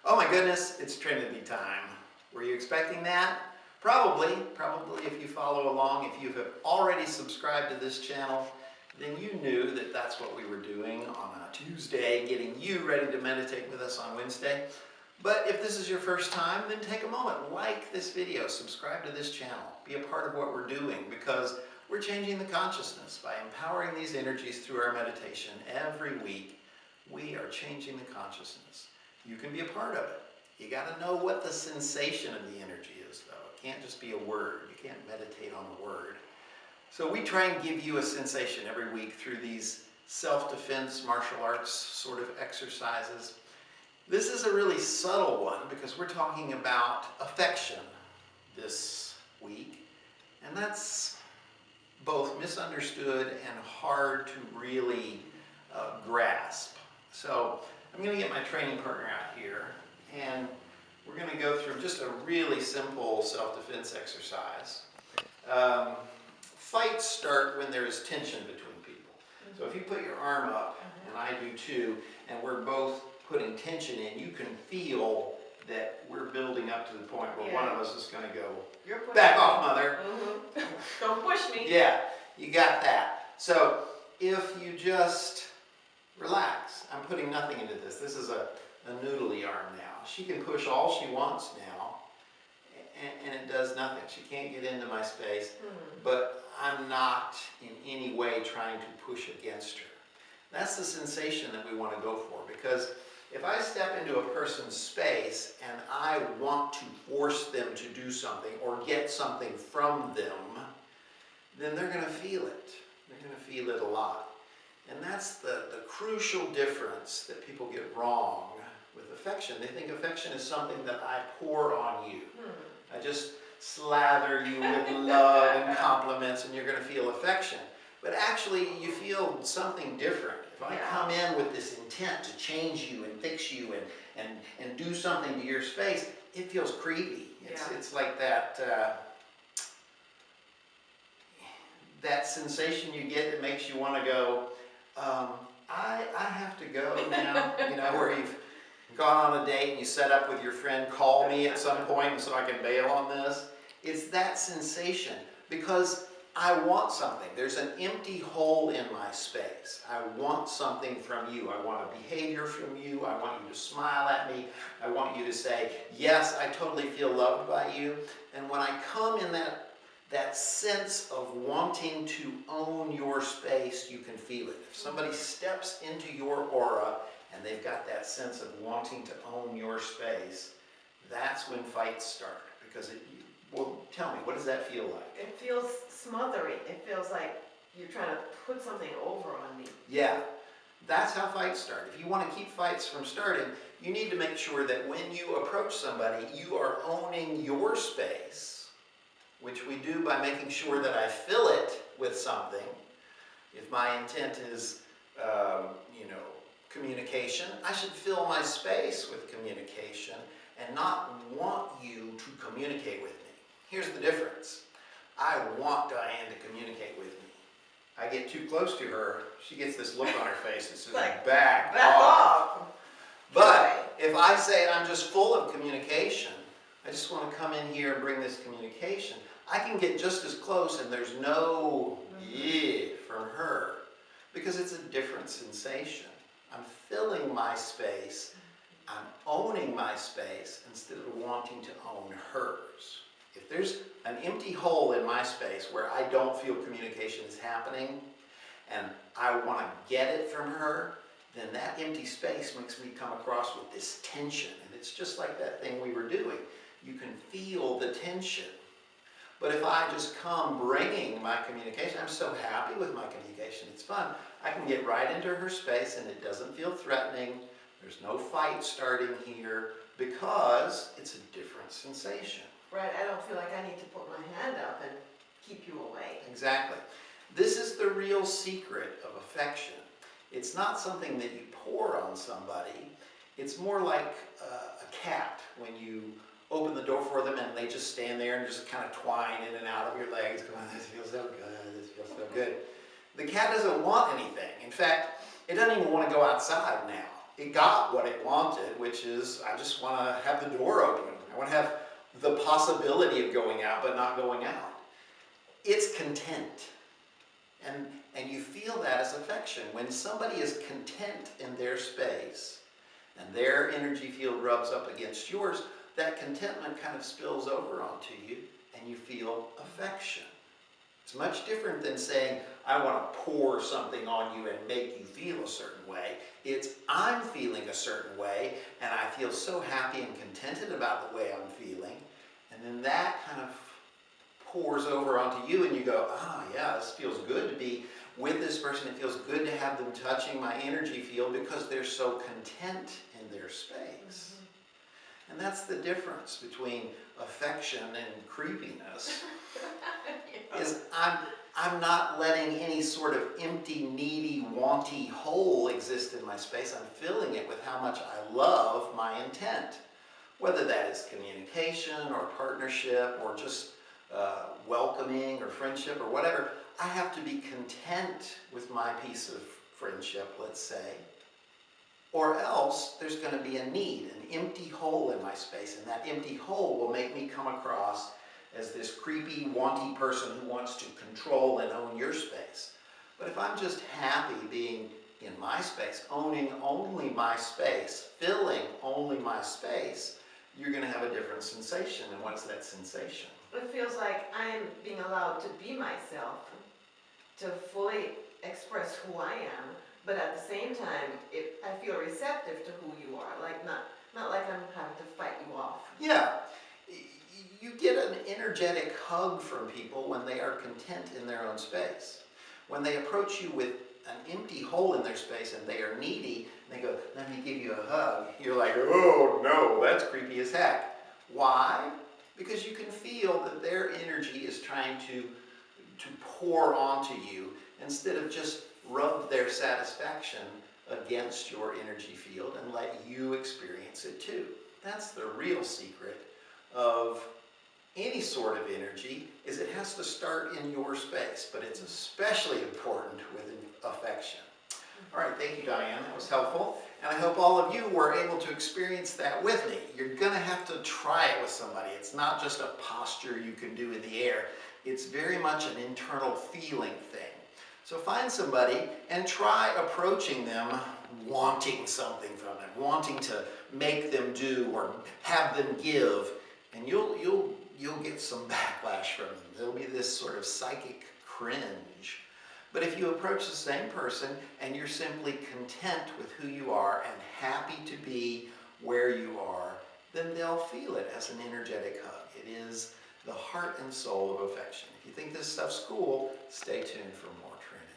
Oh my goodness, it's Trinity time. Were you expecting that? Probably if you follow along. If you have already subscribed to this channel, then you knew that that's what we were doing on a Tuesday, getting you ready to meditate with us on Wednesday. But if this is your first time, then take a moment, like this video, subscribe to this channel, be a part of what we're doing, because we're changing the consciousness by empowering these energies through our meditation every week. We are changing the consciousness. You can be a part of it. You got to know what the sensation of the energy is, though. It can't just be a word. You can't meditate on a word. So we try and give you a sensation every week through these self-defense martial arts sort of exercises. This is a really subtle one because we're talking about affection this week, and that's both misunderstood and hard to really grasp. So I'm going to get my training partner out here, and we're going to go through just a really simple self-defense exercise. Fights start when there is tension between people. So if you put your arm up, and I do too, and we're both putting tension in, you can feel that we're building up to the point where one of us is going to go, back off, mother. Don't push me. Yeah, you got that. So if you just relax, I'm putting nothing into this. This is a noodly arm now. She can push all she wants now, and it does nothing. She can't get into my space, but I'm not in any way trying to push against her. That's the sensation that we want to go for, because if I step into a person's space and I want to force them to do something or get something from them, then they're going to feel it. They're going to feel it a lot. And that's the crucial difference that people get wrong with affection. They think affection is something that I pour on you. I just slather you with love and compliments and you're going to feel affection. But actually you feel something different. If I come in with this intent to change you and fix you and do something to your space, it feels creepy. It's like that that sensation you get that makes you want to go, I have to go now, where you've gone on a date and you set up with your friend, call me at some point so I can bail on this. It's that sensation because I want something. There's an empty hole in my space. I want something from you. I want a behavior from you. I want you to smile at me. I want you to say, yes, I totally feel loved by you. And when I come in that sense of wanting to own your space, you can feel it. If somebody steps into your aura and they've got that sense of wanting to own your space, that's when fights start. Because well, tell me, what does that feel like? It feels smothering. It feels like you're trying to put something over on me. Yeah, that's how fights start. If you want to keep fights from starting, you need to make sure that when you approach somebody, you are owning your space, which we do by making sure that I fill it with something. If my intent is, communication, I should fill my space with communication and not want you to communicate with me. Here's the difference. I want Diane to communicate with me. I get too close to her, she gets this look on her face that says, back off. But if I say I'm just full of communication, I just want to come in here and bring this communication, I can get just as close and there's no yeah from her because it's a different sensation. I'm filling my space, I'm owning my space instead of wanting to own hers. If there's an empty hole in my space where I don't feel communication is happening and I want to get it from her, then that empty space makes me come across with this tension. And it's just like that thing we were doing. You can feel the tension. But if I just come bringing my communication, I'm so happy with my communication, it's fun. I can get right into her space and it doesn't feel threatening. There's no fight starting here because it's a different sensation. Right, I don't feel like I need to put my hand up and keep you away. Exactly. This is the real secret of affection. It's not something that you pour on somebody. It's more like a cat when you open the door for them and they just stand there and just kind of twine in and out of your legs going, this feels so good, this feels so good. The cat doesn't want anything. In fact, it doesn't even want to go outside now. it got what it wanted, which is I just want to have the door open. I want to have the possibility of going out, but not going out. It's content. And you feel that as affection. When somebody is content in their space and their energy field rubs up against yours, that contentment kind of spills over onto you and you feel affection. It's much different than saying, I want to pour something on you and make you feel a certain way. It's, I'm feeling a certain way and I feel so happy and contented about the way I'm feeling. And then that kind of pours over onto you and you go, ah, yeah, this feels good to be with this person. It feels good to have them touching my energy field because they're so content in their space. And that's the difference between affection and creepiness. Is I'm not letting any sort of empty, needy, wanty hole exist in my space. I'm filling it with how much I love my intent. Whether that is communication or partnership or just welcoming or friendship or whatever, I have to be content with my piece of friendship, let's say, or else there's going to be a need, an empty hole in my space, and that empty hole will make me come across as this creepy, wanty person who wants to control and own your space. But if I'm just happy being in my space, owning only my space, filling only my space, you're going to have a different sensation. And what's that sensation? It feels like I'm being allowed to be myself, to fully express who I am, but at the same time, I feel receptive to who you are, like not like I'm having to fight you off. Yeah. You get an energetic hug from people when they are content in their own space. When they approach you with an empty hole in their space and they are needy, and they go, let me give you a hug, you're like, oh no, that's creepy as heck. Why? Because you can feel that their energy is trying to pour onto you instead of just rub their satisfaction against your energy field and let you experience it too. That's the real secret of any sort of energy, is it has to start in your space, but it's especially important with affection. All right, thank you, Diane. That was helpful. And I hope all of you were able to experience that with me. You're going to have to try it with somebody. It's not just a posture you can do in the air. It's very much an internal feeling thing. So find somebody and try approaching them wanting something from them, wanting to make them do or have them give, and you'll get some backlash from them. There'll be this sort of psychic cringe. But if you approach the same person and you're simply content with who you are and happy to be where you are, then they'll feel it as an energetic hug. It is the heart and soul of affection. If you think this stuff's cool, stay tuned for more Trinity.